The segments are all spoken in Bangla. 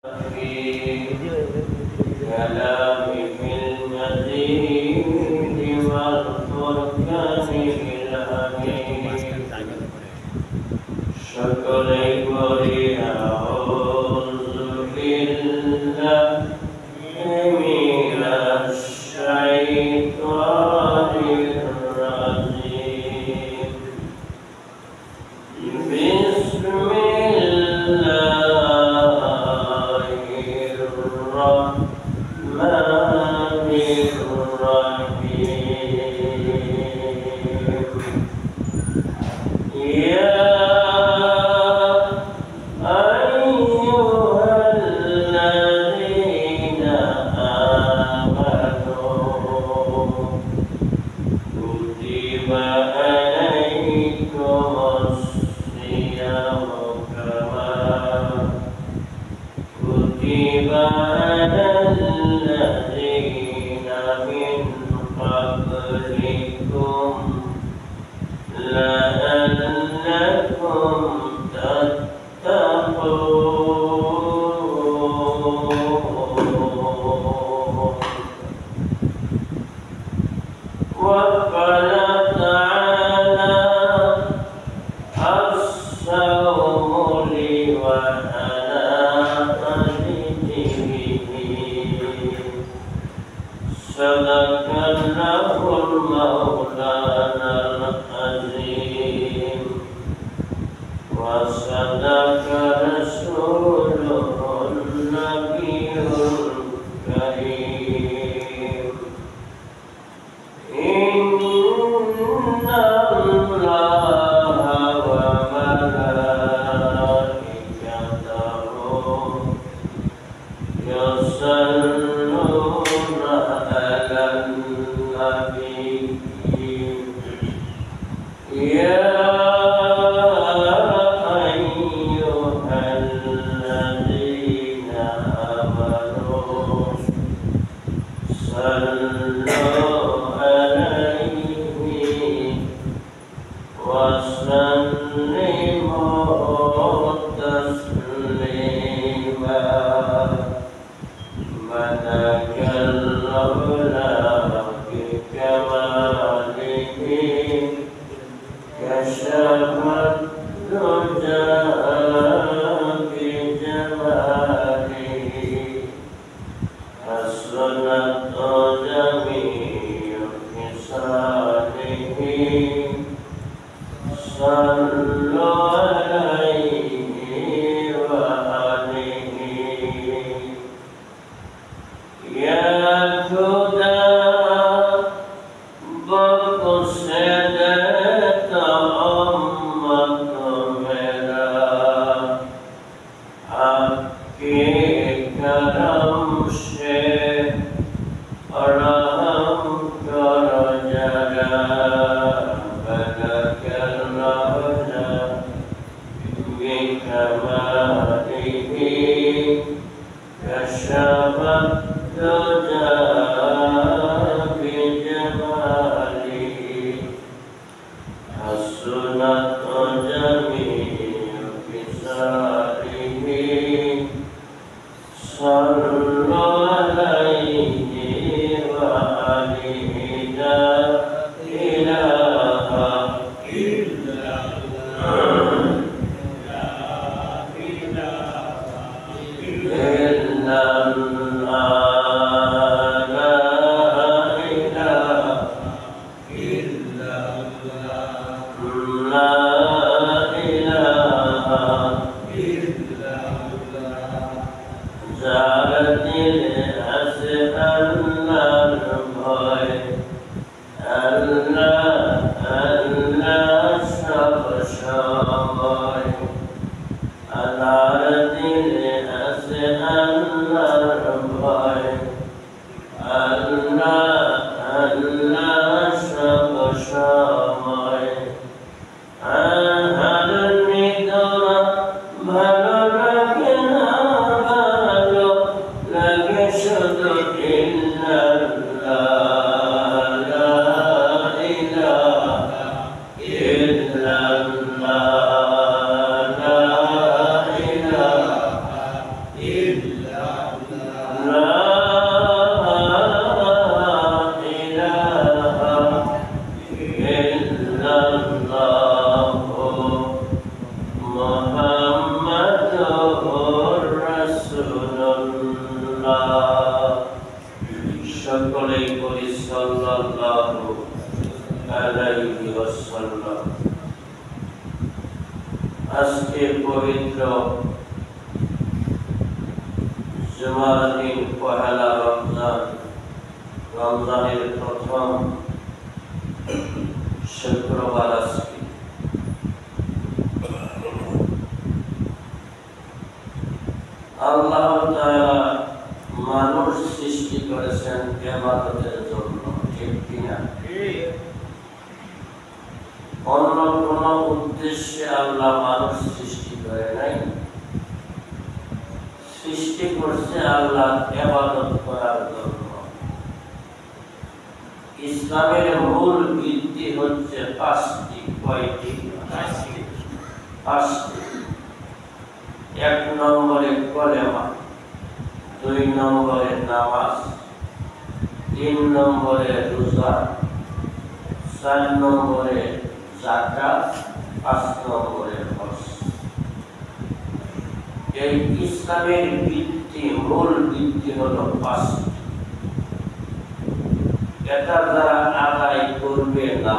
في كلامه المزيد والفرقان الأمين شكري قولي أعوذ بالله من الشيطان الرجيم بسم الله الرحمن الرحيم يا أيها الذين آمنوا كتب عليكم الصيام كما كتب على الذين من قبلكم لعلكم تتقون وقال تعالى الصوم لي وأنا أجزي به صدق الله المولانا العظيم وصدق رسوله النبي الكريم إن الله وملائكته يصلون على النبي يا أيها الذين آمنوا صلوا عليه وسلموا تسليما ملك الأولى بكماله كشف الدجى بجماله حسنت جميع خصاله صلوا عليه وآله يا خدا بقصدت أمة میرا آپ کے کرم سے رحم کرو ذرا بلغ الرجا بکماله كشف الدجى بجماله حسنت جميع خصاله صلوا عليه وآله لا إله إلا الله إلا الله لا إله إلا الله لا إله إلا الله زارت الأسئلة البوي الله شبشبوي زارت الأسئلة البوي الله شبشبوي هذا المدرة بلو لكنا بلو لك شد إلا الله لا إله إلا الله لا إله সকলেই বলি সাল্লাল্লাহু আলাইহি ওয়াসাল্লাম। আজকে পবিত্র জুমার দিন, পহেলা রমজান, রমজানের প্রথম শুক্রবার। আজকে আল্লাহ তাআলা মানুষ সৃষ্টি করেছেন ইবাদতের জন্য, ঠিক কিনা? অন্য কোন উদ্দেশ্যে আল্লাহ মানুষ সৃষ্টি করে নাই। সৃষ্টি করছে আল্লাহ ইবাদত করার জন্য। ইসলামের মূল ভিত্তি হচ্ছে পাঁচটি। কয়টি? পাঁচটি। ১ নম্বরে কলেমা, ২ নম্বরে নামাজ, ৩ নম্বরে রোজা, ৪ নম্বরে যাকাত, ৫ নম্বরে হজ। এই ইসলামের ভিত্তি, মূল ভিত্তি হলো পাঁচটি। এটা যারা আদায় করবে না,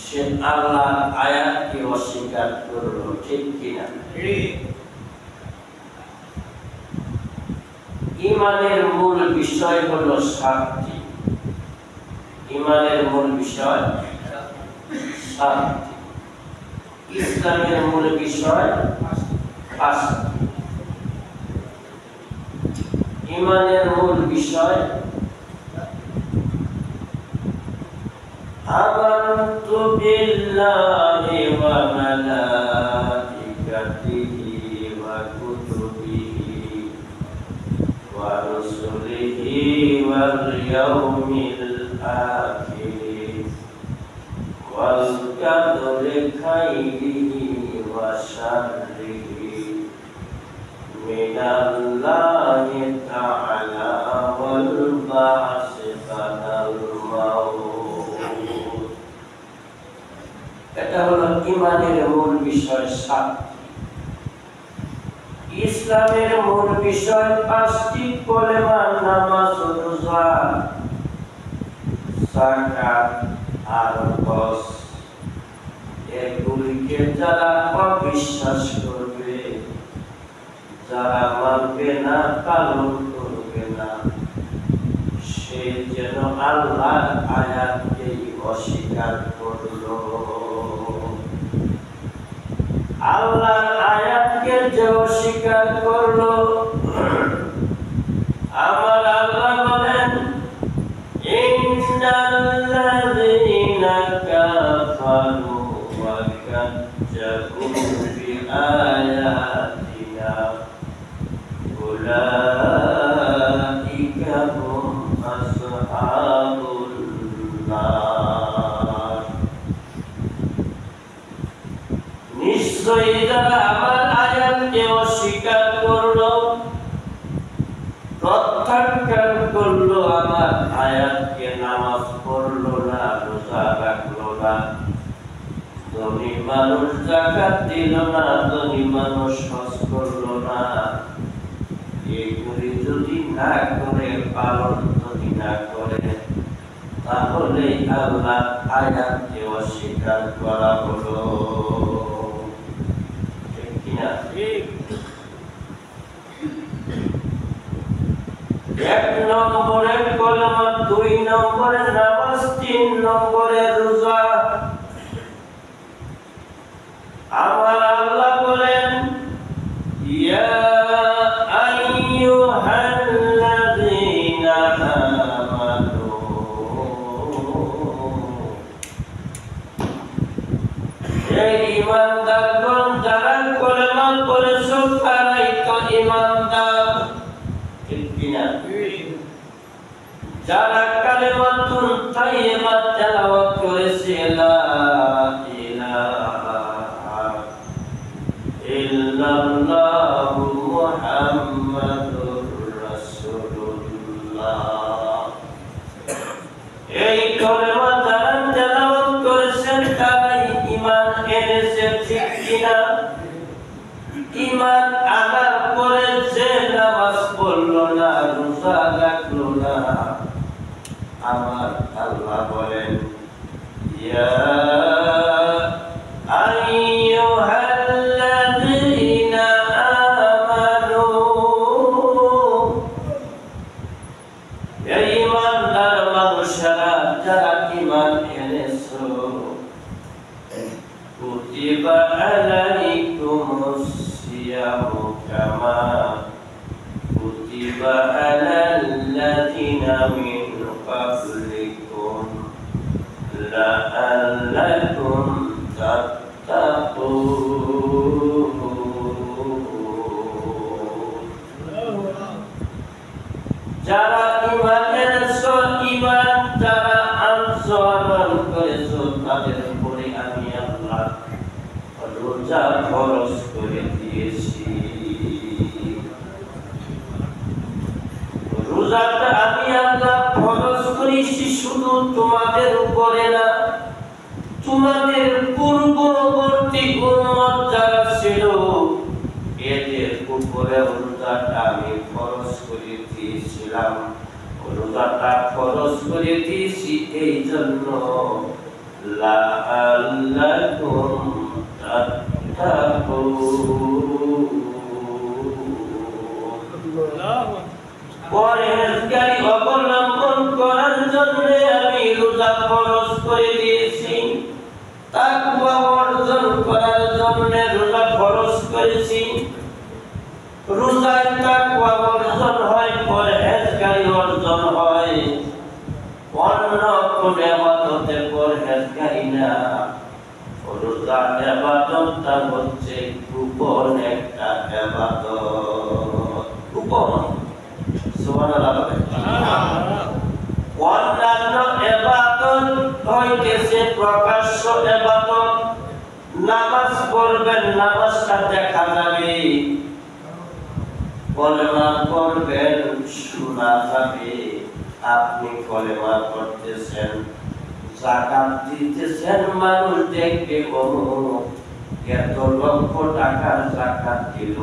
সে আল্লাহর আয়াতকে অস্বীকার করলো, ঠিক কিনা? ঈমানের মূল বিষয় হলো ৭টি। ঈমানের মূল বিষয় ৭টি। ইসলামের মূল বিষয় ৫টি। ঈমানের মূল বিষয় আমানতু বিল্লাহি ওয়া মালাইকাতিহি ওয়া কুতুবিহি ওয়া রুসুলিহি ওয়াল ইয়াউমিল আখির ওয়াল কদরি খাইরিহি ওয়া শাররিহি মিনাল্লাহি তাআলা ওয়াল বা'সি বাদাল মাউত। এটা হলো ঈমানের মূল বিষয় ৭টি। ইসলামের মূল বিষয় ৫টি। কলেমা, নামাজ, রোজা, যাকাত আর হজ। এগুলিকে যারা অবিশ্বাস করবে, যারা মানবে না, পালন করবে না, সে যেন আল্লাহর আয়াতকেই অস্বীকার করলো। আল্লাহর আয়াতকে যে অস্বীকার করলো, আমার আল্লাহ বলেন ইন্নাল্লাযীনা কাফারু ওয়া কাজ্জাবু বিআয়াতিনা উলাইকা হুম আসহাবুন নার। নিশ্চয়ই যারা আমার আয়াতকে অস্বীকার করলো, প্রত্যাখ্যান করলো, আমার আয়াতকে, নামাজ পড়লো না, রোজা রাখলো না, ধনী মানুষ যাকাত দিল না, ধনী মানুষ হজ করলো না, এগুলি যদি না করে, পালন যদি না করে, তাহলে আল্লাহ আয়াতকে অস্বীকার করা হলো, ঠিক কিনা? ঠিক। ১ নম্বরে কলেমা, ২ নম্বরে নামাজ, ৩ নম্বরে রোজা। আমার আল্লাহ বলেন ইয়া আইয়ুহাল্লাযীনা আমানু, হে ঈমানদারগণ, যারা কলেমা পড়েছো তারাই তো ঈমানদার, ঠিক কিনা? যারা কালেমাতুন তাইয়্যিবা তেলাওয়াত করেছে, লা ইলাহা ইল্লাল্লাহ ঈমান আনার পরে যে নামাজ পড়লো না, রোজা রাখলো না, আমার আল্লাহ বলেন ইয়া আইয়ুহাল্লাযীনা আমানু, এই ঈমানদার মানুষেরা যারা ঈমান এনেছো, কুতিবা আলাইকুমুস সিয়ামু কামা কুতিবা আলাল্লাযীনা মিন ক্বাবলিকুম লাআল্লাকুম তাত্তাকুন। যারা ঈমান এনেছো, ঈমান যারা আনছো, আমল করেছো, তাদের উপরে আমি আল্লাহ রোজা ফরজ করে দিয়েছি। রোজাটা আমি আল্লাহ ফরজ করেছি শুধু তোমাদের উপরে না, তোমাদের পূর্ববর্তী উম্মত যারা ছিল এদের উপরে রোজাটা আমি ফরজ করে দিয়েছিলাম। রোজাটা ফরজ করে দিয়েছি এই জন্য লাআল্লাকুম তাত্তাকুন। পরহেজগারি অবলম্বন করার জন্য আমি রোজা ফরজ করে দিয়েছি। তাকওয়া অর্জন করার জন্য রোজা ফরজ করেছি। রোজায় তাকওয়া অর্জন হয়, পরহেজগারি অর্জন হয়। অন্য কোন ইবাদতে পরহেজগারি না। রোজা ইবাদতটা হচ্ছে গোপন একটা ইবাদত। গোপন, সুবহানাল্লাহ। অন্যান্য ইবাদত হইতেছে প্রকাশ্য ইবাদত। নামাজ পড়বেন, নামাজটা দেখা যাবে। কলেমা পড়বেন, শোনা যাবে আপনি কলেমা পড়তেছেন। যাকাত দিতেছেন, মানুষ দেখবে অমুক এত লক্ষ টাকার যাকাত দিল,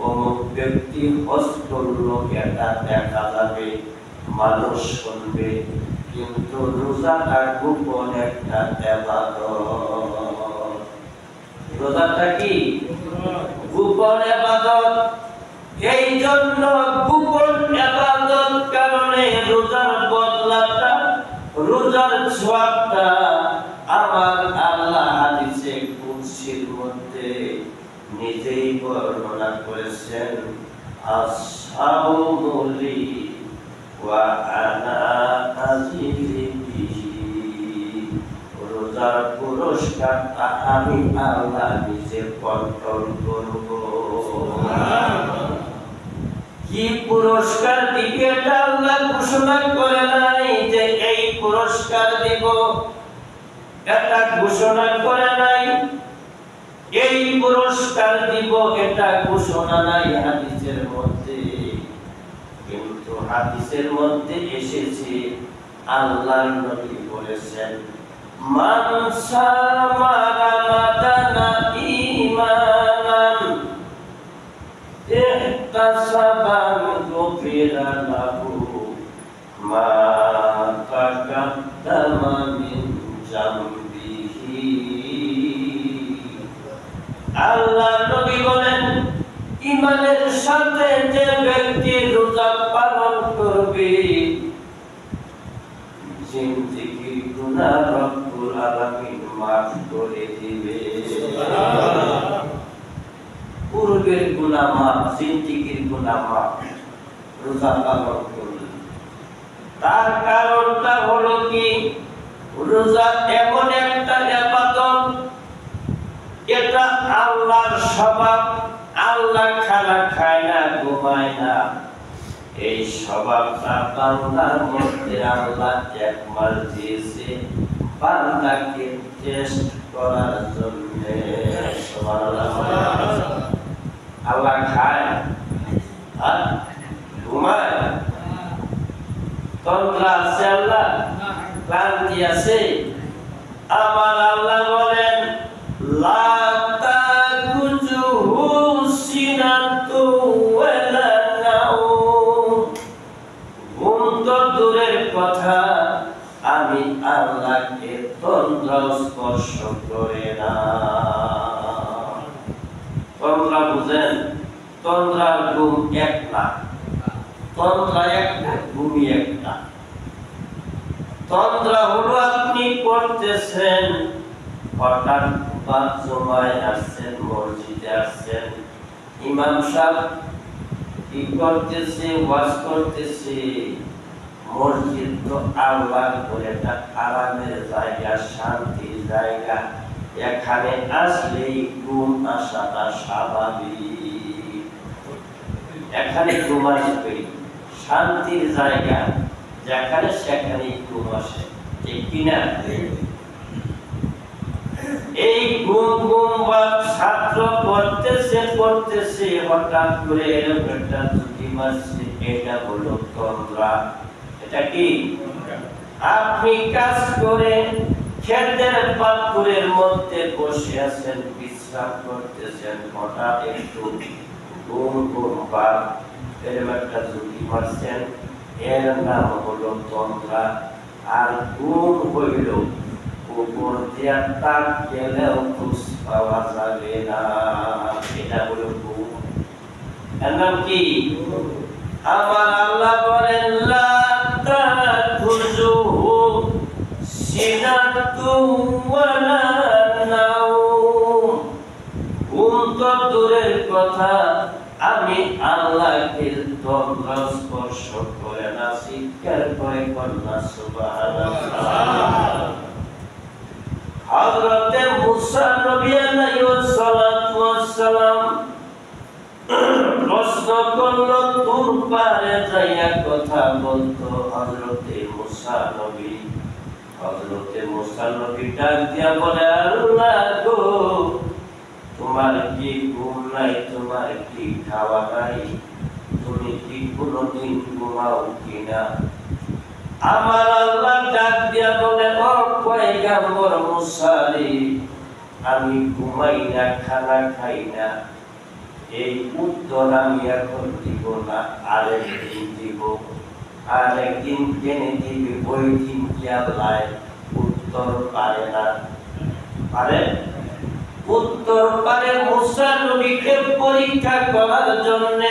অমুক ব্যক্তি হজ করলো, এটা দেখা যাবে, মানুষ শুনবে। কিন্তু রোজাটা গোপন একটা ইবাদত। রোজাটা কি গোপন ইবাদত। এই জন্য গোপন ইবাদত কারণে রোজার বদলাটা, রোজার সওয়াবটা আমার আল্লাহ হাদিসে কুদসির মধ্যে নিজেই বর্ণনা করেছেন। আসসাউমু লি ওয়া আনা আযিযু বিহি। রোজার পুরস্কারটা আমি আল্লাহ নিজে কন্ট্রোল করব। কি পুরস্কার দিবে এটা আল্লাহ ঘোষণা করে নাই যে এই পুরস্কার দিব, এটা ঘোষণা করে নাই। এই পুরস্কার দিব এটা ঘোষণা নাই হাদিসের মধ্যে। কিন্তু হাদিসের মধ্যে এসেছে আল্লাহর নবী বলেছেন মান সামা রামাদানা ঈমানান ইহতাসাবান গুফিরা লাহু মা তাকাদ্দামা মিন জামবিহি। আল্লাহ নবী বলেন ঈমানের সাথে যে ব্যক্তি রোজা পালন করবে, জিন্দেগির গুনাহ রব্বুল আলামিন মাফ করে দিবে। পূর্বের গুনাহ মাফ, জিন্দেগির গুনাহ মাফ রোজা পালন করলে। তার কারণটা হলো কি, রোজা এমন একটা ইবাদত, এটা আল্লাহর স্বভাব। আল্লাহ খানা খায় না, ঘুমায় না। এই স্বভাবটা বান্দার মধ্যে আল্লাহ একবার দিয়েছে বান্দাকে টেস্ট করার জন্য। আল্লাহ খায় আর ঘুমায়, তন্দ্রা আছে আল্লাহ, ক্লান্তি আছে। আমার আল্লাহ বলেন লা তাকুজুহু তন্দ্রার ঘুম এক না, তন্দ্রা একটা, ঘুমি একটা। তন্দ্রা হলো আপনি পড়তেছেন, হঠাৎ জমায় আসছেন, মসজিদে আসছেন, ইমাম সাহেব কি করতেছে, ওয়াজ করতেছে। মসজিদ তো আল্লাহ করে একটা আরামের জায়গা, শান্তির জায়গা। এখানে আসলেই ঘুম আসাটা স্বাভাবিক। এখানে ঘুম আসবে, শান্তির জায়গা যেখানে সেখানে ঘুম আসে, ঠিক কিনা? এই ঘুম ঘুম বা ছাত্র পড়তেছে হঠাৎ করে এরকম একটা ঝুঁকি মারছে, এটা হলো তন্দ্রা। এটা কি? আপনি কাজ করে ক্ষেতের পাথরের মধ্যে বসে আছেন, বিশ্রাম করতেছেন, হঠাৎ একটু ঘুম ঘুম বা এরকম একটা ঝুঁকি মারছেন, এর নাম হলো তন্দ্রা। আর ঘুম হইল উপর দিয়া তাক গেলেও খুঁজ পাওয়া যাবে না, এটা হলো ঘুম। এর নাম কি? আমার আল্লাহ বলেন লা তাখুযুহু সিনাতুন ওয়ালা নাওম। ঘুম তো দূরের কথা, আমি আল্লাহকে তন্দ্রা স্পর্শ করে না। চিৎকার করে কন্যা সুবহানাল্লাহ। হযরতে মুসা নবী আলাইহিস সালাতু ওয়াস সালাম প্রশ্ন করল, তুর পারে যাইয়া কথা বলতো হযরতে মুসা নবী। হযরতে মুসা নবী ডাক দিয়া বলে, আল্লাহ গো, তোমার কি ঘুম নাই? তোমার কি খাওয়া নাই? তুমি কি কোনদিন ঘুমাও কিনা? আমার আল্লাহ ডাক দিয়া বলে, ও পয়গম্বর মুসা রে, আমি ঘুমাই না, খানা খাই না। এই উত্তর আমি এখন দিব না, আরেকদিন দিব। আরেকদিন জেনে দিবে, ওই দিন কি আল্লাহ উত্তর পারে না? পারে? উত্তর পারে। মুসা নবীকে পরীক্ষা করার জন্য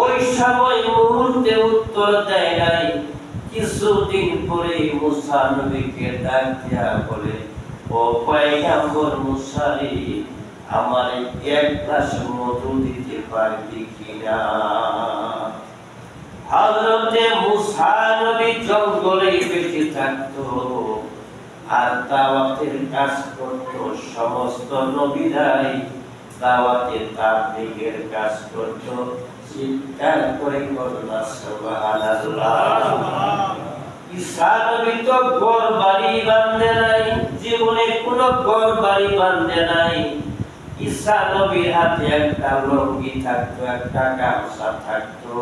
ওই সময় মুহূর্তে উত্তর দেয় নাই। কিছুদিন পরে মুসা নবীকে ডাক দিয়া বলে, ও পয়গম্বর মুসা রে, আমার এক গ্লাস মধু দিতে পারবি কিনা? হযরতে মুসা নবী জঙ্গলে বেঁচে থাকতো আর দাওয়াতের কাজ করত। সমস্ত নবীরাই দাওয়াতের তাবলীগের কাজ করত। চিৎকার করে কন্যা সুবহানাল্লাহ। ঈসা নবী তো ঘর বাড়ি বাঁধে নাই, জীবনে কোনো ঘর বাড়ি বাঁধে নাই। ঈসা নবীর হাতে একটা লুঙ্গি থাকতো, একটা গামছা থাকতো,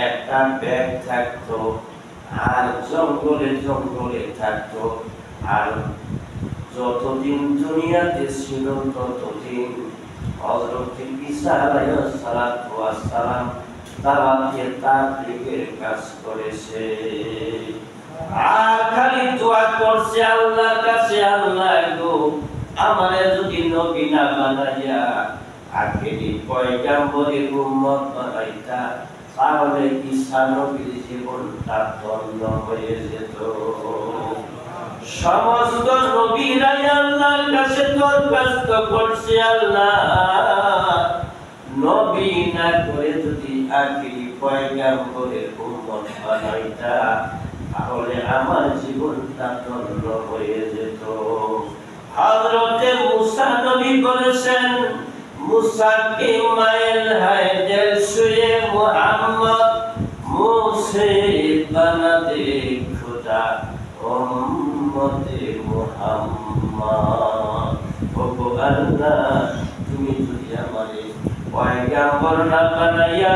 একটা ব্যাগ থাকতো, আর জঙ্গলে জঙ্গলে থাকতো। আর যতদিন দুনিয়াতে ছিল ততদিন হযরত ঈসা আলাইহিস সালাতু ওয়াস সালাম দাওয়াতের তাবলীগের কাজ করেছে। আর খালি দোয়া করছে আল্লাহর কাছে, আল্লাহ গো, আমারে যদি নবী না বানাইয়া আখেরি পয়গম্বরের উম্মত বানাইতা, তাহলে ঈসা নবীর জীবনটা ধন্য হয়ে যেত। সমস্ত নবীরাই আল্লাহর কাছে দরখাস্ত করছে, আল্লাহ নবী না করে যদি আখেরি পয়গম্বরের উম্মত বানাইতা, তাহলে আমার জীবনটা ধন্য হয়ে যেত। হযরতে মুসা নবী বলেছেন, মুসা কে মাইল হায় দিল শুয়ে মুহাম্মদ, মুঝে বানা দে খুদা উম্মতে মুহাম্মদ। ওগো আল্লাহ, তুমি যদি আমারে পয়গম্বর না বানাইয়া,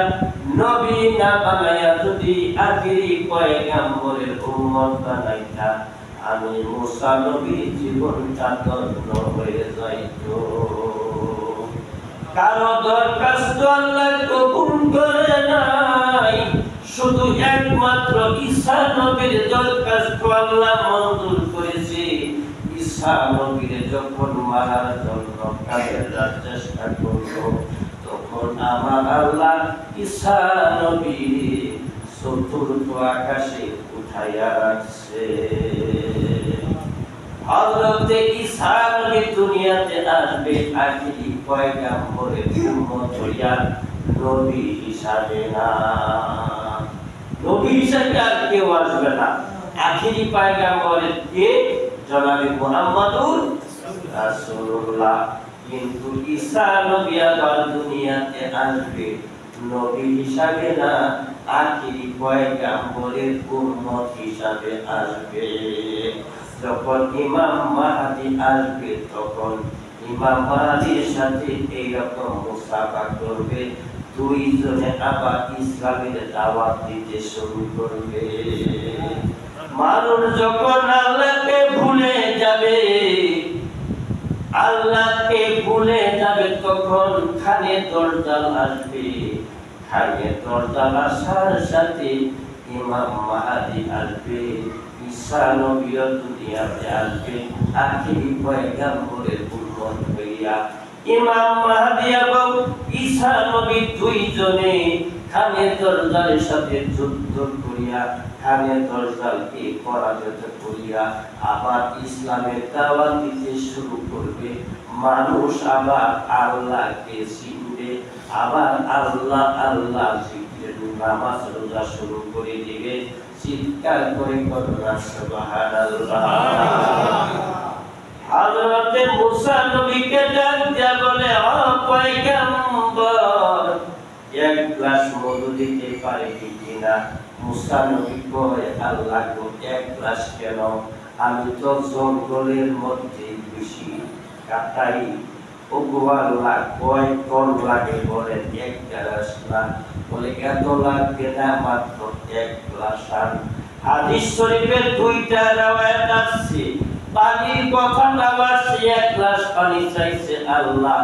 নবী না বানাইয়া যদি আখেরি পয়গম্বরের উম্মত বানাইতা, আমি মুসা নবীর জীবনটা ধন্য হয়ে যাইত। কারো দরখাস্ত আল্লাহ কবুল করে নাই, শুধু একমাত্র ঈসা নবীর দরখাস্ত আল্লাহ মঞ্জুর করেছে। ঈসা নবীর যখন মারার জন্য কাফেররা চেষ্টা করলো, তখন যখন আমার আল্লাহ ঈসা নবী চতুর্থ আকাশে উঠাইয়া রাখছে। হযরতে ঈসা নবী দুনিয়াতে আসবে আখিরি পয়গম্বরের উম্মত হইয়া, নবী হিসাবে না। নবী হিসাবে আর কেউ আসবে না। আখিরি পয়গম্বরের কে? জনাবে মুহাম্মদুর রাসূলুল্লাহ। কিন্তু ঈসা নবী আবার দুনিয়াতে আসবে নবী হিসাবে না, আখিরি পয়গম্বরের উম্মত হিসাবে আসবে। যখন ইমাম মাহদী আসবে তখন ইমাম মাহদীর সাথে এইরকম মুসাফা করবে, দুইজনে আবার ইসলামের দাওয়াত দিতে শুরু করবে। মানুষ যখন আল্লাহকে ভুলে যাবে, আল্লাহকে ভুলে যাবে, তখন খানে দরজাল আসবে। খানে দরজাল আসার সাথে ইমাম মাহদী আসবে, ঈসা নবী দুনিয়াতে আসবে আখিরি পয়গম্বরের উম্মত হইয়া। ইমাম মাহদী এবং ঈসা নবী দুইজনে খানে দরজালের সাথে যুদ্ধ করিয়া, খানে দরজালকে পরাজিত করিয়া আবার ইসলামের দাওয়াত দিতে শুরু করবে। মানুষ আবার আল্লাহকে চিনবে, আবার আল্লাহ আল্লাহ জিকির নামাজ রোজা শুরু করে দিবে। চিৎকার করে করুণা সুবহানাল্লাহ। হযরতে মুসা নবীকে ডাক দিয়া বলে, ও পয়গম্বর, এক গ্লাস মধু দিতে পারে কিনা? মুসা নবী কয়, আল্লাহ গো, এক গ্লাস কেন? আমি তো জঙ্গলের মধ্যে বেশি কাটাই। ও গো আল্লাহ, কয় কোন লাগে বলেন? এক গ্লাস না। বলে এত লাগবে না, মাত্র এক গ্লাস। হাদিস শরীফের দুইটা রাওয়ায়াত আছে। পানির কথা আসছে, এক গ্লাস পানি চাইছে আল্লাহ,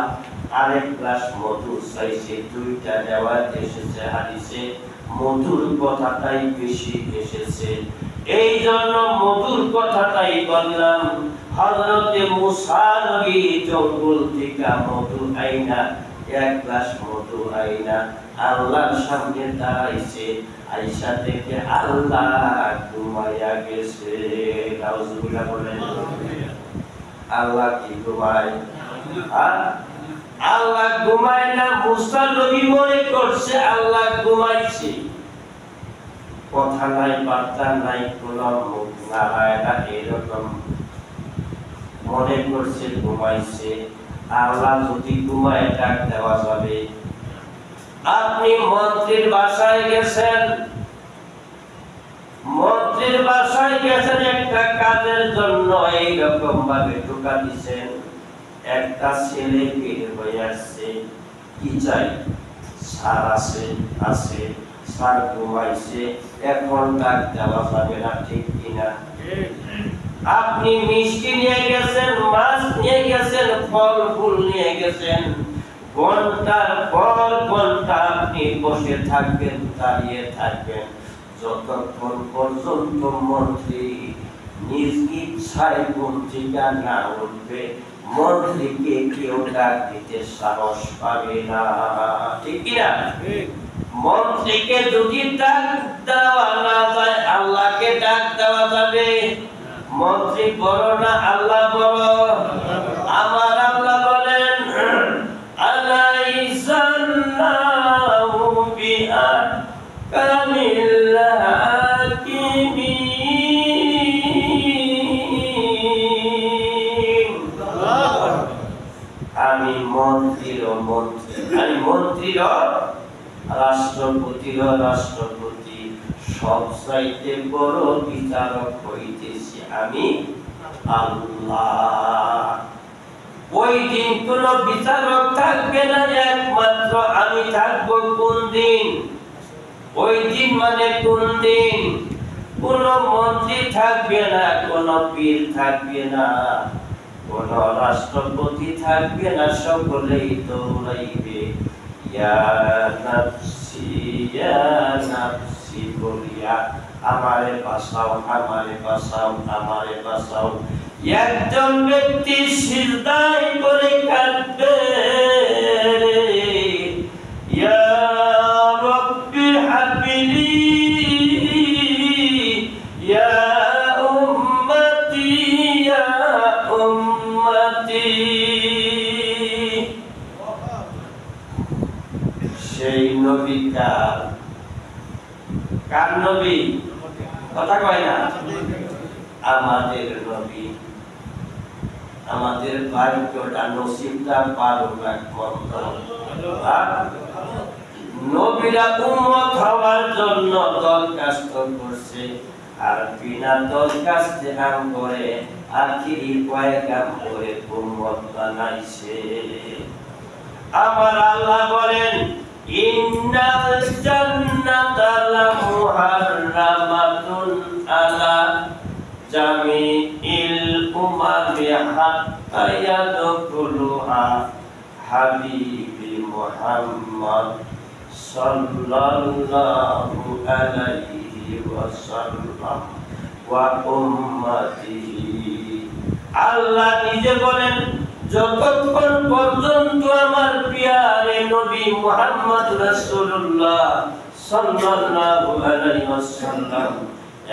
আরেক গ্লাস মধু চাইছে। দুইটা রাওয়ায়াত এসেছে হাদিসে, মধুর কথাটাই বেশি এসেছে। এই জন্য মধুর কথাটাই বললাম। হযরতে মুসা নবী জঙ্গল থেকে মধু আইনা, এক গ্লাস মধু আইনা আল্লাহর সামনে দাঁড়াইছে। আয়েশা থেকে আল্লাহ ঘুমাইয়া গেছে। নাউজুবিল্লাহ বলেন। আল্লাহ কি ঘুমায়? আল্লাহ ঘুমায় না। মুসা নবী মনে করছে আল্লাহ ঘুমাইছে। কথা নাই, বার্তা নাই, কোন মুখ নাড়ায় না, এরকম মনে করছে ঘুমাইছে। আল্লাহ যদি ঘুমায় ডাক দেওয়া যাবে? আপনি মন্ত্রীর বাসায় গেছেন, মন্ত্রীর বাসায় গেছেন একটা কাজের জন্য, এইরকম ভাবে ঢোকা দিচ্ছেন। একটা ছেলে বের হয়ে আসছে, কি চাই? সার আছে, আছে, সার ঘুমাইছে, এখন ডাক দেওয়া যাবে না, ঠিক কিনা? আপনি মিষ্টি নিয়ে গেছেন, মাছ নিয়ে গেছেন, ফল ফুল নিয়ে গেছেন, ঘন্টার পর ঘন্টা আপনি বসে থাকবেন, দাঁড়িয়ে থাকবেন, যতক্ষণ পর্যন্ত মন্ত্রী নিজ ইচ্ছায় পত্রিকা না উঠবে, মন্ত্রীকে কেউ ডাক দিতে সাহস পাবে না, ঠিক কিনা? মন্ত্রীকে যদি ডাক দেওয়া না যায়, আল্লাহকে ডাক দেওয়া যাবে? মন্ত্রী বড় না আল্লাহ বড়? আমার আল্লাহ বলেন, আলাইসাল্লাহু বিআহকামিল হাকিমিন। আমি মন্ত্রীর মন্ত্রী, আমি মন্ত্রীর রাষ্ট্রপতির রাষ্ট্রপতি, সব চাইতে বড় বিচারক হইতেছি আমি আল্লাহ। ওই দিন কোন বিচারক থাকবে না, একমাত্র আমি থাকবো। কোন দিন? ওই দিন মানে কোন দিন? কোন মন্ত্রী থাকবে না, কোন পীর থাকবে না, কোন রাষ্ট্রপতি থাকবে না, সকলেই দৌড়াইবে ইয়া নাফসি ইয়া নাফসি বলিয়া, আমারে বাঁচাও, আমারে বাঁচাও, আমারে বাঁচাও। একজন ব্যক্তি সিজদায় করে কাঁদবে, সেই নবী কার নবী? কথা কয় না? আমাদের নবী। আমাদের ভাগ্যটা নসিবটা পারো একমাত্র নবীরা উম্মত হওয়ার জন্য দরখাস্ত করছে, আর বিনা দরখাস্তে নাম করে আখিরি পয়গাম করে উম্মত বানাইছে। আমার আল্লাহ বলেন ইন্নাল জান্নাতা লামুহাররামাতুন আলা জামিইল উমামি হাত্তা ইয়াদখুলুহা হাবিবি মুহাম্মদ সাল্লাল্লাহু আলাইহি ওয়াসাল্লাম ওয়া উম্মতিহি। আল্লাহ নিজে বলেন যতক্ষণ পর্যন্ত আমার প্রিয় নবী মুহাম্মদ রাসূলুল্লাহ সাল্লাল্লাহু আলাইহি ওয়াসাল্লাম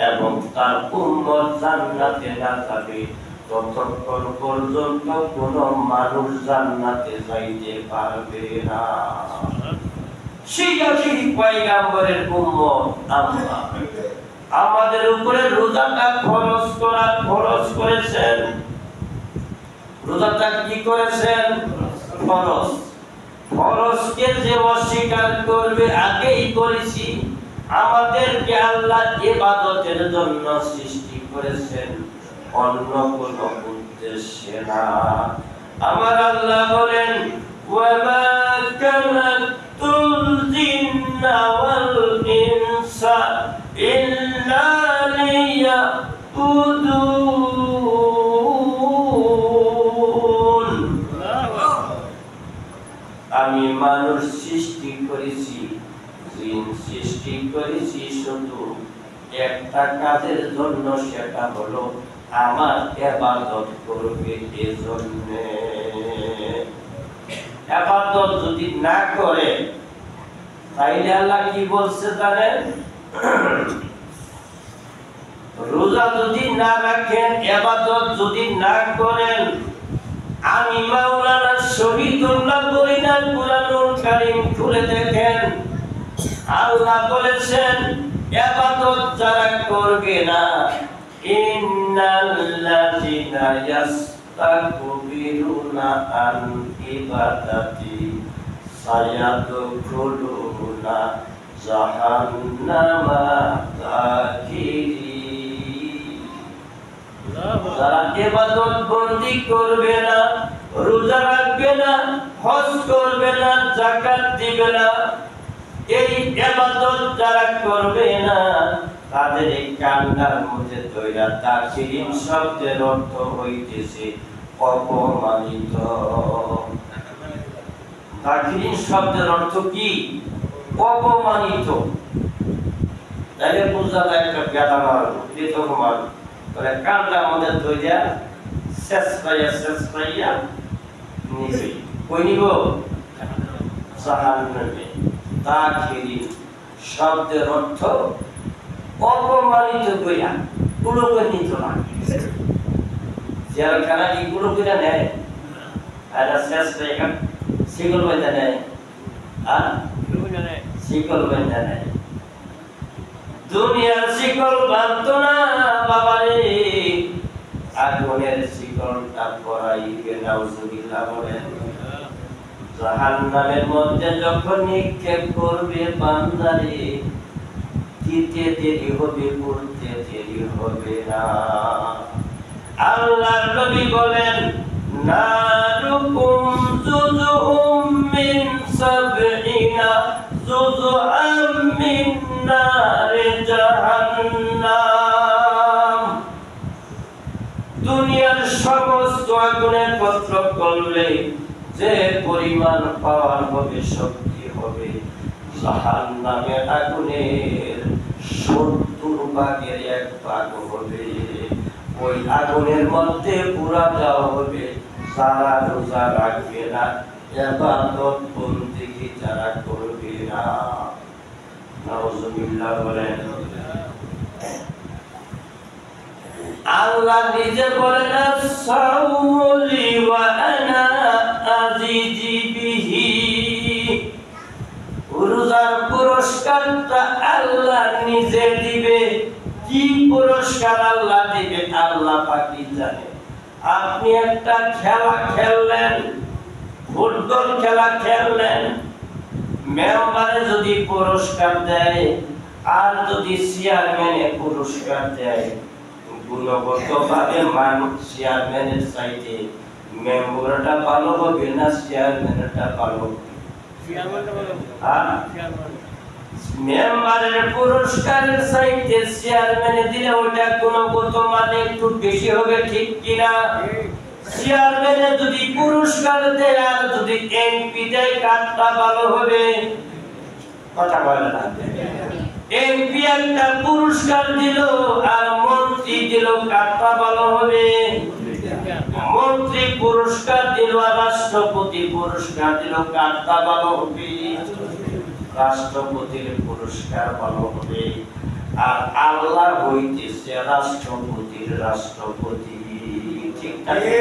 এবং তার উম্মত জান্নাতে না যাবে ততক্ষণ পর্যন্ত কোন মানুষ জান্নাতে যাইতে পারবে না। সেই আখিরি পয়গম্বরের উম্মত আমরা। আমাদের উপরে রোজাটা ফরজ করেছেন। রোজাটা কি করেছেন? ফরজ। ফরজকে যে অস্বীকার করবে, আগেই করেছি আমাদেরকে আল্লাহ ইবাদতের জন্য সৃষ্টি করেছেন, অন্য কোনো উদ্দেশ্যে না। আমার আল্লাহ বলেন ওয়ামা খালাকতুল জিন্না ওয়াল ইনসা ইল্লা লিয়াবুদুন। আমি মানুষ সৃষ্টি করেছি, জিন সৃষ্টি করেছি শুধু একটা কাজের জন্য, সেটা হলো আমার ইবাদত করবে। এজন্য ইবাদত যদি না করে তাইলে আল্লাহ কি বলছে জানেন? রোজা যদি না রাখেন, ইবাদত যদি না করেন, আমি মাওলানা শহীদুল্লাহ বলি না, কুরআনুল কারীম খুলে দেখেন, আল্লাহ বলেছেন ইবাদত যারা করবে না, ইন্নাল্লাযিনা ইয়াস্তাকবিরুনা আন ইবাদাতি সায়াদখুলুনা জাহান্নামা দাখিরিন। যারা ইবাদত বন্দি করবে না, রোজা রাখবে না, হজ করবে না, যাকাত দিবে না, এই ইবাদত যারা করবে না, তাদের এই কান্নার মধ্যে তৈরা দাখিরিন শব্দের অর্থ হইতেছে অপমানিত। দাখিরিন শব্দের অর্থ কি? অপমানিত। তাহলে বুঝা যায় একটা গাদা মারবো, বেতন মারবো, তাহলে কান্নার মধ্যে তৈরা শেষ পাইয়া নিবে। কই নিব? জাহান্নামে। দাখিরিন শব্দের অর্থ অপমানিত কইরা, কুলকিত না। জেলখানা কি কুলকিত নেয়? আর শেষ পাইয়া শিকল বাইন্দা নেয়, আর শিকল বাইন্দা নেয়। দুনিয়ার শিকল বাঁধতো না বাবারে, আগুনের শিকলটা পরাইবে। নাউজুবিল্লাহ বলেন। জাহান্নামের মধ্যে যখন নিক্ষেপ করবে বান্দারে, দিতে দেরি হবে, পড়তে দেরি হবে না। আল্লাহর নবী বলেন নারুকুম জুজুম মিন সাবঈনা জুজআম মিন নারে জাহান্নাম। দুনিয়ার সমস্ত আগুনের পত্র করলে যে পরিমাণ পাওয়ার হবে, শক্তি হবে, জাহান্নামের আগুনের 70 ভাগের 1 ভাগ হবে। ওই আগুনের মধ্যে পুরা দেওয়া হবে যারা রোজা রাখবে না, ইবাদত বন্দেগী যারা করবে না। নাউজুবিল্লাহ বলেন। আল্লাহ নিজে বলেন আস-সাওমু লি ওয়া আনা আযিজি বিহি রোজার পুরস্কারটা আল্লাহ নিজে দিবে। কি পুরস্কার আল্লাহ দিবে আল্লাহ পাকই জানে। আপনি একটা খেলা খেললেন, ফুটবল খেলা খেললেন, মেম্বারে যদি পুরস্কার দেয় আর যদি চেয়ারম্যানে পুরস্কার দেয়, গুণগতভাবে মানুষ চেয়ারম্যানের চাইতে মেম্বারটা ভালো হবে না চেয়ারম্যানটা ভালো হবে? মেম্বারের পুরস্কারের চাইতে চেয়ারম্যানে দিলে ওইটা গুণগত মানে একটু বেশি হবে, ঠিক কিনা? চেয়ারম্যানে যদি পুরস্কার দেয় আর যদি এমপি দেয় কাজটা ভালো হবে? কথা বলে না। এমপি একটা পুরস্কার দিল আর মন্ত্রী দিল, কাজটা ভালো হবে? মন্ত্রী পুরস্কার দিল আর রাষ্ট্রপতি পুরস্কার দিল, কাজটা ভালো হবে? রাষ্ট্রপতির পুরস্কার ভালো হবে। আর আল্লাহ হইতেছে রাষ্ট্রপতির রাষ্ট্রপতি, ঠিক আছে?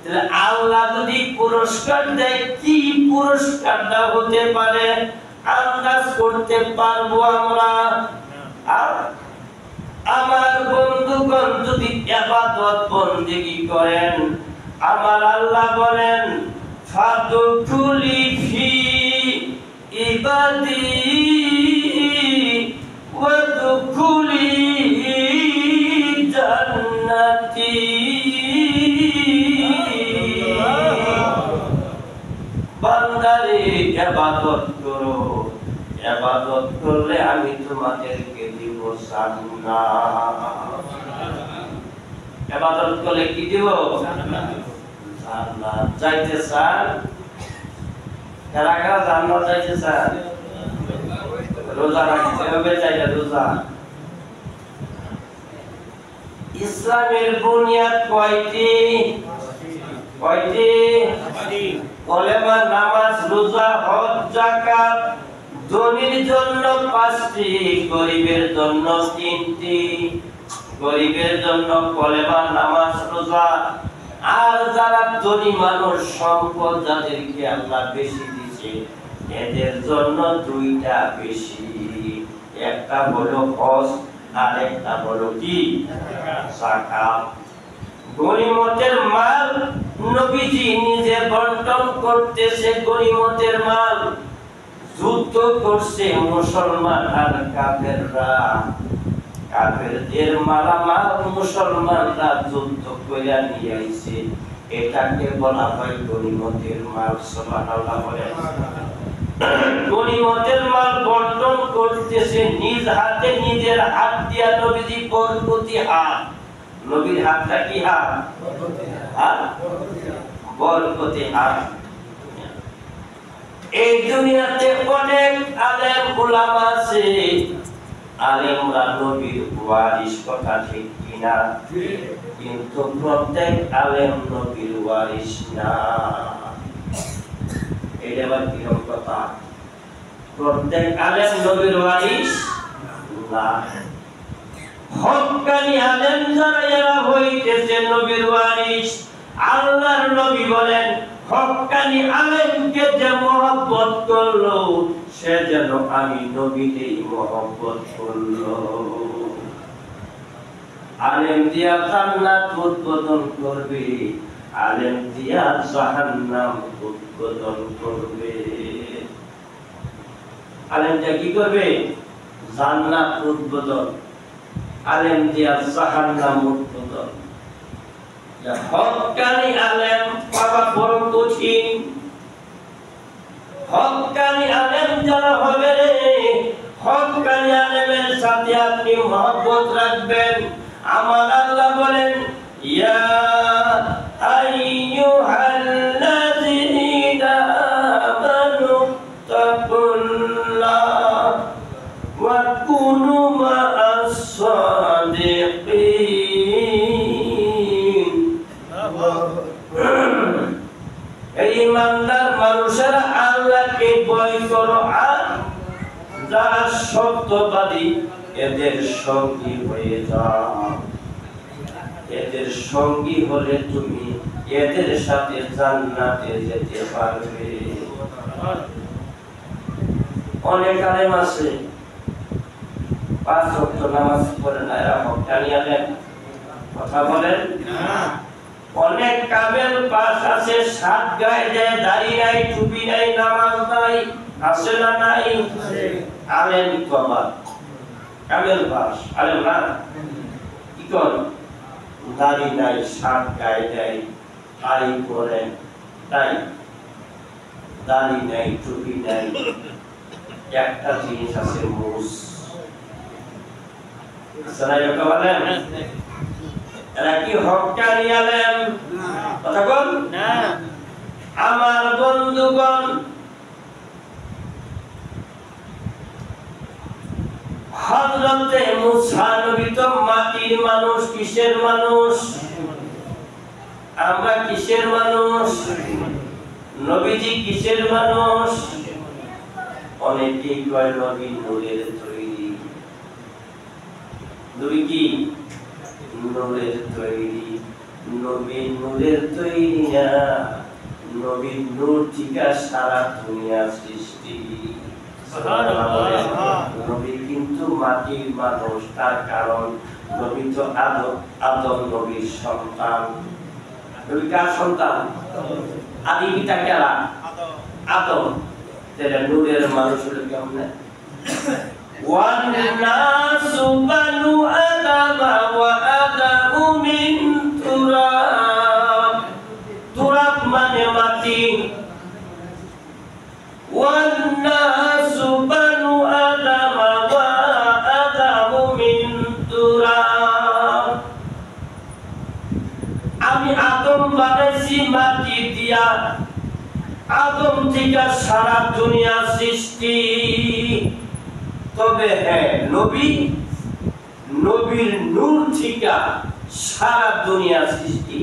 তাহলে আল্লাহ যদি পুরস্কার দেয়, কি পুরস্কারটা হতে পারে আন্দাজ করতে পারবো আমরা? আমার বন্ধুগণ যদি ইবাদত বন্দেগী করেন, আমার আল্লাহ বলেন ফাদখুলি ফি ইবাদি ওয়াদখুলি জান্নাতি। বান্দারে ইবাদত করো, ইবাদত করলে আমি তোমাদেরকে দিব জান্নাত। ইবাদত করলে কি দিব? জান্নাত। যাইতে চান? কারা কারা জান্নাত যাইতে চান? রোজা রাখতে হবে, চাইলে রোজা। ইসলামের বুনিয়াদ কয়টি? কয়টি? কলেমা, নামাজ, রোজা, হজ, যাকাত। ধনীর জন্য 5টি, গরিবের জন্য 3টি। গরিবের জন্য কলেমা, নামাজ, রোজা। আর যারা ধনী মানুষ, সম্পদ যাদেরকে আল্লাহ বেশি দিয়েছে, এদের জন্য 2টা বেশি। একটা হলো হজ আর একটা হলো কি? যাকাত। গনিমতের মাল নবীজি নিজে বন্টন করতেছে। গনিমতের মাল যুদ্ধ করছে মুসলমান আর কাফেররা। কাফেরদের মালামাল মুসলমানরা যুদ্ধ করে নিয়ে আইছে, এটাকে বলা হয় গনিমতের মাল। সুবহানাল্লাহ বলেন। গনিমতের মাল বন্টন করতেছে নিজ হাতে, নিজের হাত দিয়া। নবীজি বরকতি হাত। নবীর হাতটা কি হাত? বরকতি হাত। এই দুনিয়াতে অনেক আলেম উলামা আছে, আলেমরা নবীর ওয়ারিস, কথা ঠিক কিনা? কিন্তু প্রত্যেক আলেম নবীর ওয়ারিস না। এটা আবার কিরকম কথা? প্রত্যেক আলেম নবীর ওয়ারিস না। হক্কানি আলেম যারা, এরা হইতেছে নবীর ওয়ারিস। আল্লাহর নবী বলেন, হক্কানি আলেমকে যে মহব্বত করলো, সে যেন আমি নবীকেই মহব্বত করলো। আলেম দিয়া জান্নাত উদ্বোধন করবে, আলেম দিয়া জাহান্নাম উদ্বোধন করবে। আলেম দিয়া কি করবে? জান্নাত উদ্বোধন। আলেম দিয়া জাহান্নাম উদ্বোধন। হক্কানি আলেম পাওয়া বড় কঠিন। হক্কানি আলেম যারা হবে, হক্কানি আলেমের সাথে আপনি মহব্বত রাখবেন। আমার আল্লাহ বলেন, ইয়া আইয়ুহাল্লাযীনা আমানু তাকুল্লাহ ওয়া কুনু মা'আস সাদিকিন। এই ইমানদার মানুষেরা আল্লাহকে ভয় করো, আর যারা সত্যবাদী এদের সঙ্গী হয়ে যাও। এদের সঙ্গী হলে তুমি এদের সাথে জান্নাতে যেতে পারবে। অনেক আলেম আছে 5 ওয়াক্ত নামাজ পড়ে না, এরা হক্কানিয়া দেন, কথা বলেন না। অনেক কামেল পাস আছে, 7 গায়ে দেয়, দাড়ি নাই, টুপি নাই, নামাজ নাই, আছে না নাই? আলেম কবা কামেল পাস, আলেম না কি কর, দাড়ি নাই, 7 গায়ে দেয়, দাড়ি পরে তাই, দাড়ি নাই, টুপি নাই, একটা জিনিস আছে মুস। এরা কি হক্কানি আলেম? কথা বল না। আমার বন্ধুগণ, হযরতে মুসা নবী তো মাটির মানুষ, কিসের মানুষ? আমরা কিসের মানুষ? নবীজি কিসের মানুষ? অনেকেই কয় নবী নূরের তৈরি। নবী কি নূরের তৈরি? নবী নূরের তৈরি না, নবী নূর থেকে সারা দুনিয়া সৃষ্টি। নবী কিন্তু মাটির মানুষ, তার কারণ নবী তো আদম নবীর সন্তান। নবী কার সন্তান? আদি পিতা কারা? আদম। তাহলে নূরের মানুষ হলো কেমন? ওয়ান্নাসু বানু আদম ওয়া আদামু মিন তুরাব। তুরাব মানে মাটি। ওয়ান্নাসু বানু আদম ওয়া আদামু মিন তুরাব। আমি আদম বানাইছি মাটি দিয়া, আদম থেকে সারা দুনিয়া সৃষ্টি। তবে হ্যাঁ, নবীর নূর থেকে সারা দুনিয়া সৃষ্টি।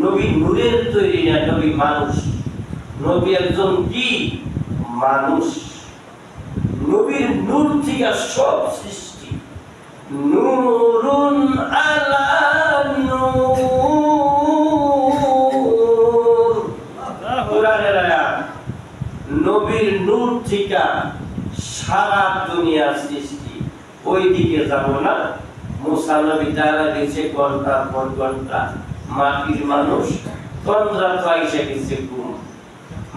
নবী নূরের তৈরি না, নবী মানুষ। নবী একজন কি মানুষ। নবীর নূর থেকে সব সৃষ্টি। নূরুন আলা নূর। কুরআনের আয়াত। নবীর নূর থেকে সারা দুনিয়া সৃষ্টি। ওই দিকে যাব না। মুসা নবী দ্বারা দিয়েছে ঘন্টার পর ঘন্টা। মাটির মানুষ তন্দ্রা তো আইসা গেছে ঘুম।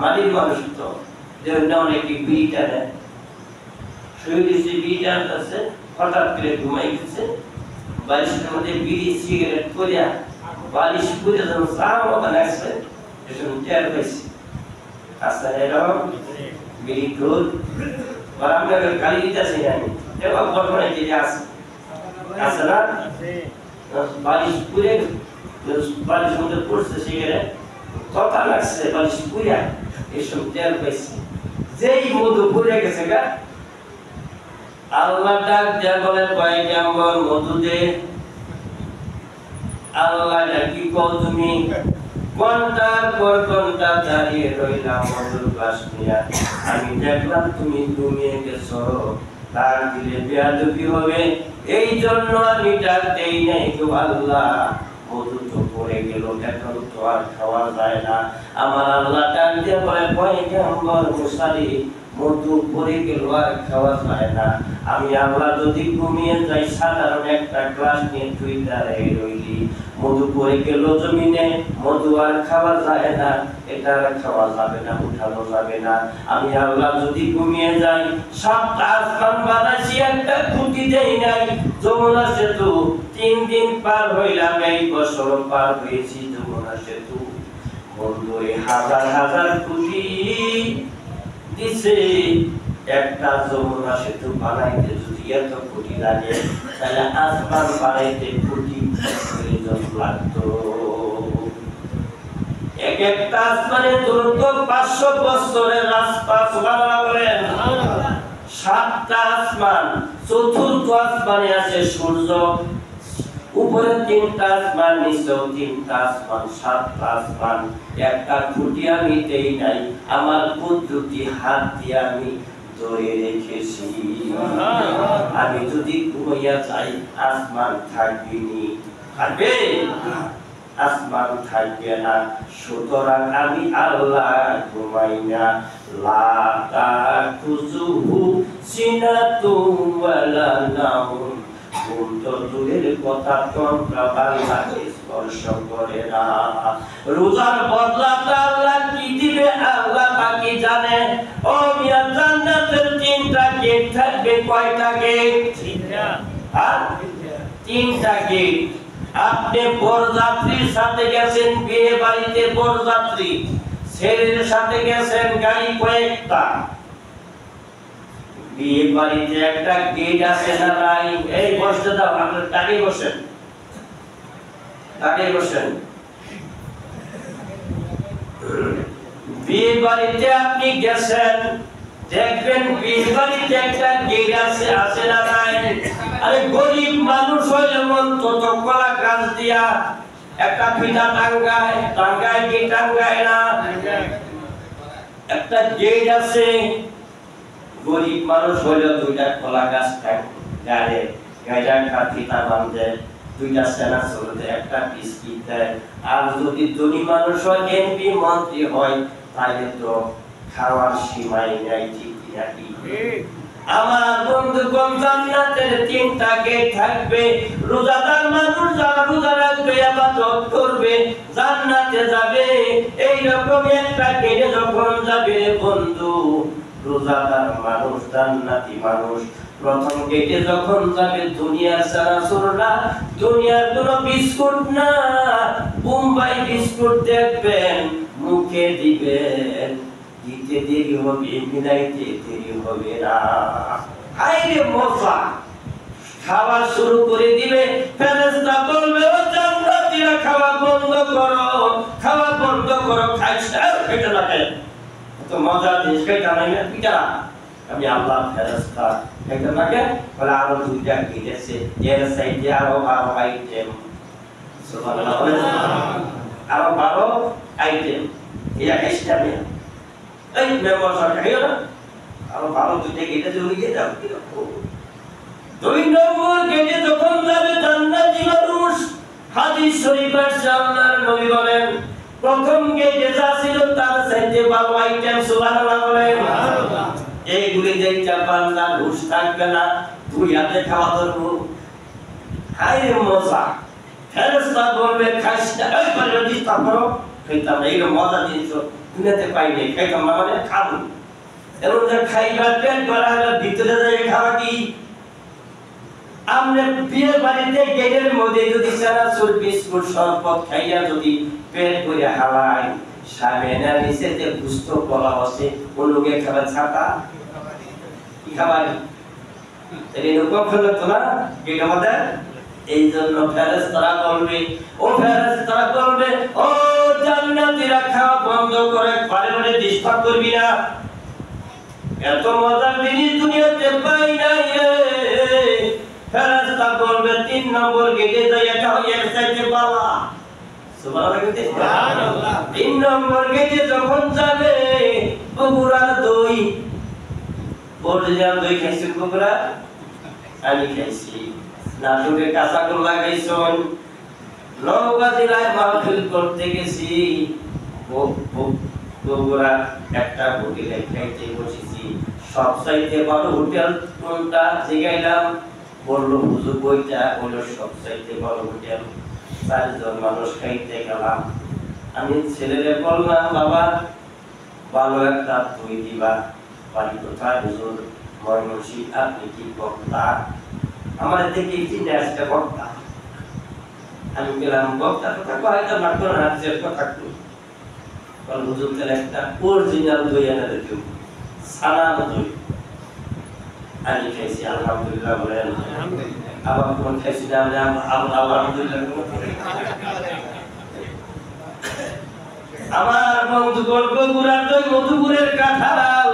মাটির মানুষ তো যেমন অনেকে বিড়ি টানে, শুয়ে দিয়েছে, বিড়ি টানতেছে, হঠাৎ করে ঘুমাই গেছে। বালিশের মধ্যে বিড়ি সিগারেট করিয়া বালিশ করে যখন চা মতন আসছে, এসব টের পাইছে। আচ্ছা এরকম বিড়ি ঢোল আমরা গালি দিতেছি আমি, এরকম ঘটনা যে আছে আছে না? বালিশ পুড়ে, বালিশ মধ্যে পড়ছে সিগারেট, কথা লাগছে বালিশ পুড়িয়া, এসব টের পাইছে। যেই মধু পুড়ে গেছে গা, আল্লাহ ডাক দেয়া বলে পয়গম্বর মধু দে। আল্লাহ কি কও তুমি? ঘন্টার পর ঘন্টা দাঁড়িয়ে রইলাম মধুর গ্লাস নিয়ে, আমি দেখলাম তুমি ঘুমিয়ে গেছো। তার দিলে বেয়াদবি হবে, এই জন্য আমি ডাক দেই নাই গো আল্লাহ। মধু তো পড়ে গেল, এখন তো আর খাওয়া যায় না। আমার আল্লাহ ডাক দিয়ে বলে পয়গম্বর মুসা রে, মধু পড়ে গেল, আর খাওয়া যায় না। আমি আল্লাহ যদি ঘুমিয়ে যাই, সাধারণ একটা গ্লাস নিয়ে তুই দাঁড়িয়ে রইলি, মধু পড়ে গেল জমিনে, মধু আর খাওয়া যায় না, এটা আর খাওয়া যাবে না, উঠানো যাবে না। আমি আল্লাহ যদি ঘুমিয়ে যাই, 7টা আসমান বানাইছি, একটা খুঁটি দেই নাই। যমুনা সেতু 3 দিন পার হইলাম, এই বছর পার হয়েছি যমুনা সেতু। বন্ধু হাজার হাজার খুঁটি দিছে, একটা যমুনা সেতু বানাইতে যদি এত কোটি লাগে, তাহলে আসমান বানাইতে কোটি প্রয়োজন লাগতো। এক একটা আসমানের দূরত্ব 500 বছরের রাস্তা। সুবহানাল্লাহ বলেন। 7টা আসমান, চতুর্থ আসমানে আছে সূর্য, উপরে 3টা আসমান, নিচেও 3টা আসমান, 7টা আসমান। একটা খুঁটি আমি দেই নাই, আমার কুদরতি হাত দিয়ে আমি ধরে রেখেছি। আমি যদি ঘুমাইয়া যাই, আসমান থাকবে নি? থাকবে? আসমান থাকবে না। সুতরাং আমি আল্লাহ ঘুমাই না। লা তাখুযুহু সিনাতুম ওয়ালা নাওম। ঘুম তো দূরের কথা, তন্দ্রা আল্লাহকে স্পর্শ করে না। রোজার বদলাটা আল্লাহ কি দিবে আল্লাহ বাকি জানে। ও মিয়া, জান্নাতের 3টা গেট থাকবে। কয়টা গেট? 3টা। আর 3টা গেট। আপনি বরযাত্রীর সাথে গেছেন বিয়ে বাড়িতে, বরযাত্রী ছেলের সাথে গেছেন গাড়ি কয়েকটা। বিয়ে বাড়িতে একটা গেট আছে না নাই? এই বসতে দাও, আপনার টাকে বসেন, টাকে বসেন। বিয়ে বাড়িতে আপনি গেছেন, দেখবেন বিয়ে বাড়িতে একটা গেট আছে না নাই? আরে গরিব মানুষ হইলে মন তো কলা গাছ দিয়া একটা পিঠা টাঙ্গায়, টাঙ্গায় কি টাঙ্গায় না? একটা গেট আছে। গরিব মানুষ হইলে 2টা কলা গাছ গাড়ে গাড়া কাঠিটা বাঁধে, 2টা সেনা চলতে একটা বিস্কিট দেয়। আর যদি ধনী মানুষ হয়, এমপি মন্ত্রী হয়, তাহলে তো খাওয়ার সীমাই নাই। ঠিক নাকি? আমার বন্ধুগণ, জান্নাতের 3টা গেট থাকবে। রোজাদার মানুষ যারা রোজা রাখবে, ইবাদত করবে, জান্নাতে যাবে। এই রকম একটা গেটে যখন যাবে বন্ধু, রোজাদার মানুষ, জান্নাতি মানুষ, প্রথম গেটে যখন যাবে, দুনিয়ার চানাচুর না, দুনিয়ার কোনো বিস্কুট না, বোম্বাই বিস্কুট দেখবেন মুখে দিবেন, দিতে দেরি হবে, মিলাইতে দেরি হবে না। আইরে মজা! খাওয়া শুরু করে দিবে। ফেরেশতা বলবে, ও জান্নাতীরা, খাওয়া বন্ধ করো, খাওয়া বন্ধ করো, খাইছ না, খেতে লাগে তো মজা জিনিস খাইতে নাই না, পিটা। আমি আল্লাহ ফেরেশতা খেতে লাগে বলে, আরো 2টা গেট আছে, এর সাইডে আরো 12 আইটেম। সুবহানাল্লাহ, আরো 12 আইটেম। এটা ইসলামে এই মেম্বার সরকার না, আরো 2টা গেটে চলে গিয়ে যাও। 2 নম্বর গেটে যখন যাবে জান্নাতি মানুষ, হাদিস শরীফ আছে, আল্লাহর নবী বলেন, প্রথম গেটে যা ছিল তার সাইডে 12 আইটেম। সুবহানাল্লাহ বলেন। এইগুলি দেখতে বান্দা ঘুষ থাকবে না, 2 হাতে খাওয়া ধরবো। হায় মজা! ফেরেশতা বলবে, খাইস না, এই করে দিতা করো, খাইতাম না। এই মজা জিনিস দুনিয়াতে পাই নাই, খাইতাম না মানে খাবো। এবং যে খাইবার পেট ভরা হলে ভিতরে যায় খাওয়া কি? আমরা বিয়ে বাড়িতে গেটের মধ্যে যদি চানাচুর, বিস্কুট, শরবত খাইয়া যদি পেট ভরে হালাই, সামনে নিচে যে গুস্ত কলা আছে, ওগুলোকে খাবার ছাতা কি খাবার? এরকম হলো তো না গেটের মধ্যে। এই জন্য ফেরেশতারা বলবে, ও ফেরেশতারা বলবে, ও জান্নাতীরা, খাওয়া বন্ধ করে ঘরে ঘরে ডিস্টার্ব করবি না। এত মজার জিনিস দুনিয়াতে পাই নাই রে। ফেরেশতা বলবে, 3 নম্বর গেটে যাইয়া খাও, এর সাইডে বাবা। সুবহানাল্লাহ। 3 নম্বর গেটে যখন যাবে, বগুড়ার দই, বর্জিয়ার দই খাইছি, বগুড়া আমি খাইছি। নাটুকে কাঁচা গোল্লা খাইছন। নওগাঁ জেলায় মাহফিল করতে গেছি, বগুড়া একটা হোটেলে খাইতে বসেছি। সবচাইতে বড় হোটেল কোনটা জিগাইলাম, বললো হুজুর বইটা, বললো সবচাইতে বড় হোটেল। 4 জন মানুষ খাইতে গেলাম। আমি ছেলেরে বললাম, বাবা ভালো একটা দই দিবা। বাড়ি কোথায়? হুজুর ময়মনসিংহ। আপনি কি বক্তা? আমার দেখি চিন্তা আসছে বক্তা। আমি গেলাম, বক্তা কথা কয়টা মাত্র হাতের কথা কই। বল হুজুর তাহলে একটা অরিজিনাল দই এনে দিও, সাদা দই। আমি খাইছি, আলহামদুলিল্লাহ বলেন। আবার কোন খাইছি না, আলহামদুলিল্লাহ। আমার বন্ধুগণ, বগুড়ার দই, মধুপুরের কাঁঠাল,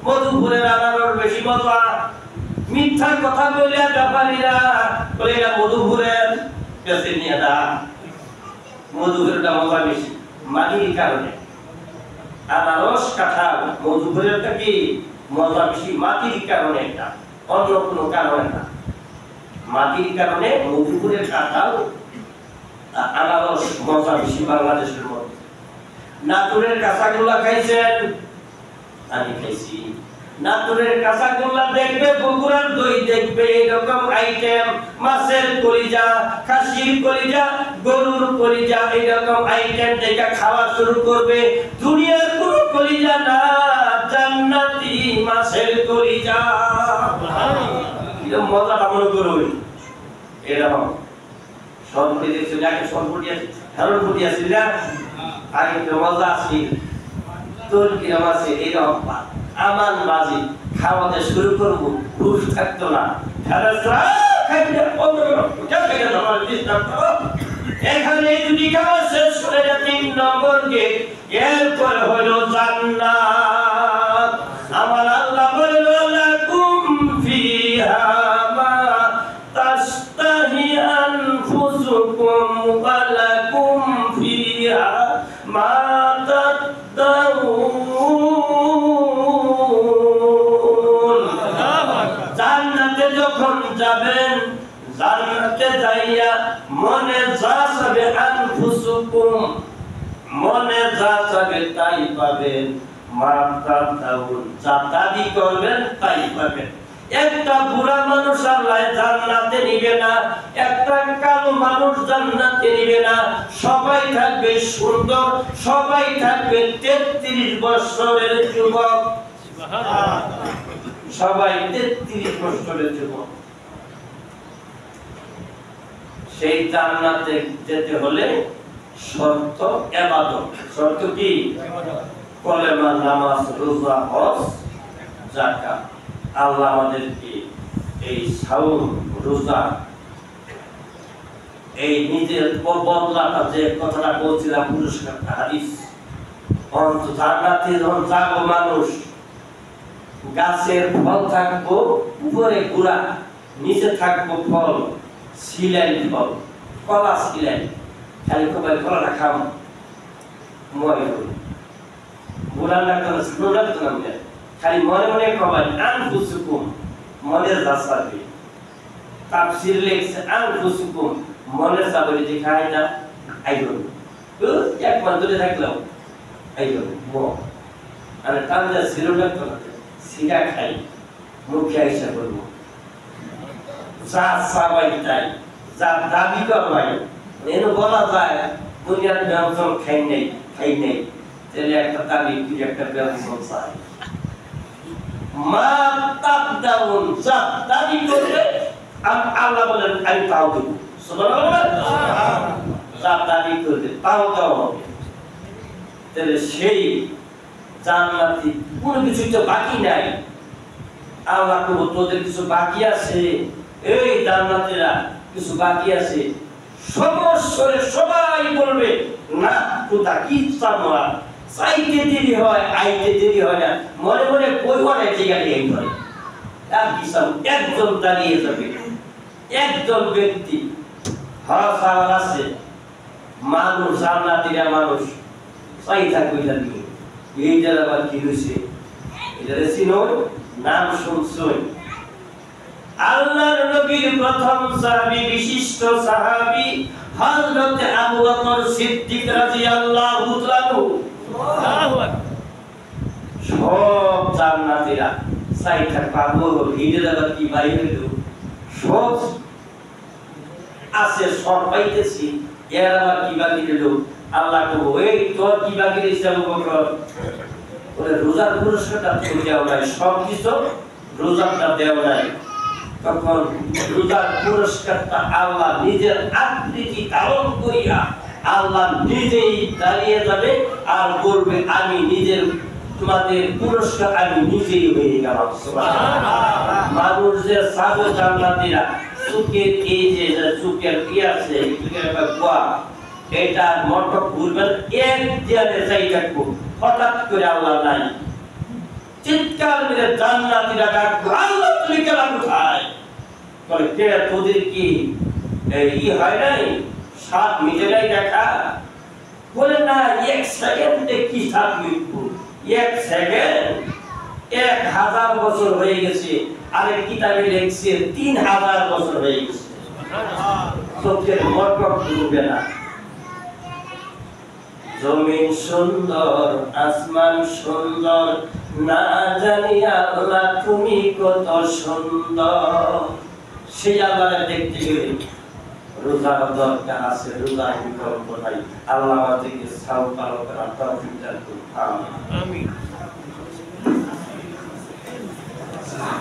মধুপুরের আনারস বেশি মজা। মিথ্যা কথা বলে ব্যাপারীরা বলে এটা মধুপুরের, বেশি নিয়ে দা। মধুপুরেরটা মজা বেশি, মাটির কারণে। আনারস, কাঁঠাল, মধুপুরেরটা কি মজা বেশি? মাটির কারণে, এটা অন্য কোনো কারণে না। মাটির কারণে মধুপুরের কাঁঠাল আনারস মজা বেশি বাংলাদেশের মধ্যে। নাটোরের কাঁচাগোল্লা খাইছেন? আমি খাইছি। নাটোরের কাঁচাগোল্লা দেখবে, বগুড়ার দই দেখবে, এরকম আইটেম, মাছের কলিজা, খাসির কলিজা, গরুর কলিজা, এরকম আইটেম দেখে খাওয়া শুরু করবে। দুনিয়ার কোনো কলিজা না, জান্নাতি মাছের কলিজা। এরকম মজাটা মনে করবে এরকম সরপুরি দেখছো, যাকে সরপুরি আছে, হেরন পুরি আছে না, আগে মজা আছে, তোর কিরম আছে, এরকম আমান বাজি খাওয়াতে শুরু করবো, হুশ থাকতো না। এখানে যদি খাওয়া শেষ করে 3 নম্বর গেট, এরপর হলো জান্নাত। আমার আল্লাহ বলল লাকুম ফিহা মা তাশতাহি আনফুসুকুম ওয়া লাকুম ফিহা মা তাদাউন। জান্নাতে যখন যাবেন, জান্নাতে যাইয়া মনে যা চাবে, আনফুসুকুম মনে যা চাবে তাই পাবেন, মাতা দাউন যা দাবি করবেন তাই পাবেন। একটা বুড়া মানুষ আল্লাহ জান্নাতে নিবে না, একটা কালো মানুষ জান্নাতে নিবে না। সবাই থাকবে সুন্দর, সবাই থাকবে 33 বছরের যুবক, সবাই 33 বছরের যুবক। সেই জান্নাতে যেতে হলে শর্ত ইবাদত। শর্ত কি? কলেমা, নামাজ, রোজা, হজ, যাকাত। আল্লাহ আমাদেরকে এই সাওম, রোজা, এই নিজের বদলাটা, যে কথাটা বলছিলাম, পুরস্কার হাদিস, অন্ত জান্নাতে যখন যাবো মানুষ, গাছের ফল থাকবো উপরে গুড়া, নিচে থাকবো ফল, সিলাই ফল, কলা সিলাই। খালি কবাই কলাটা খাম, ময় করি, গুড়া লাগতো না, স্নো লাগতো না, খালি মনে মনে কবাই আনফুসুকুম, মনের রাস্তাতে। তাফসীর লেখছে আনফুসুকুম, মনের চাবরি যে খাই না, আইগো এক মান দূরে থাকলাম, আইগো আর তাহলে সিরো লাগতো না, সিগা খাই, মুখে আইসা করবো, যা চাবাই তাই, যা দাবি করবাই। এনে বলা যায় দুনিয়ার ব্যবসা খাই নেই, তাহলে একটা দাবি, একটা ব্যবসা চাই। মা তাদাউন যা দাবি করবে, আল্লাহ বলেন আমি তাও দেব। সুবহানাল্লাহ। যা দাবি করবে তাও দেওয়া হবে। তাহলে সেই জান্নাতি কোনো কিছু তো বাকি নাই। আল্লাহ কবো তোদের কিছু বাকি আছে, এই জান্নাতীরা কিছু বাকি আছে। সমস্যরে সবাই বলবে না, কোথা কি চামড়া, চাইতে দেরি হয়, আইতে দেরি হয় না, মনে মনে পরিবারের জায়গায় এই হয়। আর কি একজন দাঁড়িয়ে যাবে, একজন ব্যক্তি হওয়ার আছে, মানুষ জান্নাতীরা মানুষ চাই থাকবে জানি এইটার আবার কি হয়েছে, এটা চিনো, নাম শুনছই। আল্লাহর নবীর প্রথম সাহাবী, বিশিষ্ট সাহাবী হযরত আবু বকর সিদ্দিক রাদিয়াল্লাহু তাআলা। আল্লাহু আকবার। সব জান্নাতীরা চাইটা পাবো, ভিড়ের আবার কি বাইরে হলো, সব আছে, সব পাইতেছি, এর আবার কি বাকি হলো। আল্লাহ কবো এই তোর কি বাকি রয়েছে আবু বকর, ওরে রোজার পুরস্কারটা তুমি দেও নাই, সব কিছু রোজাটা দেও নাই। তখন রোজার পুরস্কারটা আল্লাহ নিজের আকৃতি ধারণ করিয়া আল্লাহ নিজেই দাঁড়িয়ে যাবে আর বলবে আমি নিজের, তোমাদের পুরস্কার আমি নিজেই হয়ে গেলাম। সুবহানাল্লাহ। মানুষ যে সাগো জান্নাতীরা চুকের এই যে চুকের কি আছে, চুকের গোয়া, এটা মটক ঘুরবেন, এক দেয়ালে যাই থাকবো, হঠাৎ করে আল্লাহ নাই, চিৎকার মেরে জান্নাতীরা ডাকবো, আল্লাহ তুমি কেন কোথায়? বলে কে তোদের কি ই হয় নাই, সাত মিটে নাই দেখা? বলে না, এক সেকেন্ডে কি সাত মিটবো, এক সেকেন্ড 1000 বছর হয়ে গেছে। আরেক কিতাবে লিখছে 3000 বছর হয়ে গেছে। চোখের মটক ঘুরবে না, জমিন সুন্দর, আসমান সুন্দর, না জানি আল্লাহ তুমি কত সুন্দর। সেই আল্লাহকে দেখতে গেলে রোজার দরকার আছে, রোজার বিকল্প নাই। আল্লাহ আমাদেরকে সাও পালন করার তৌফিক দান করুন। আমিন।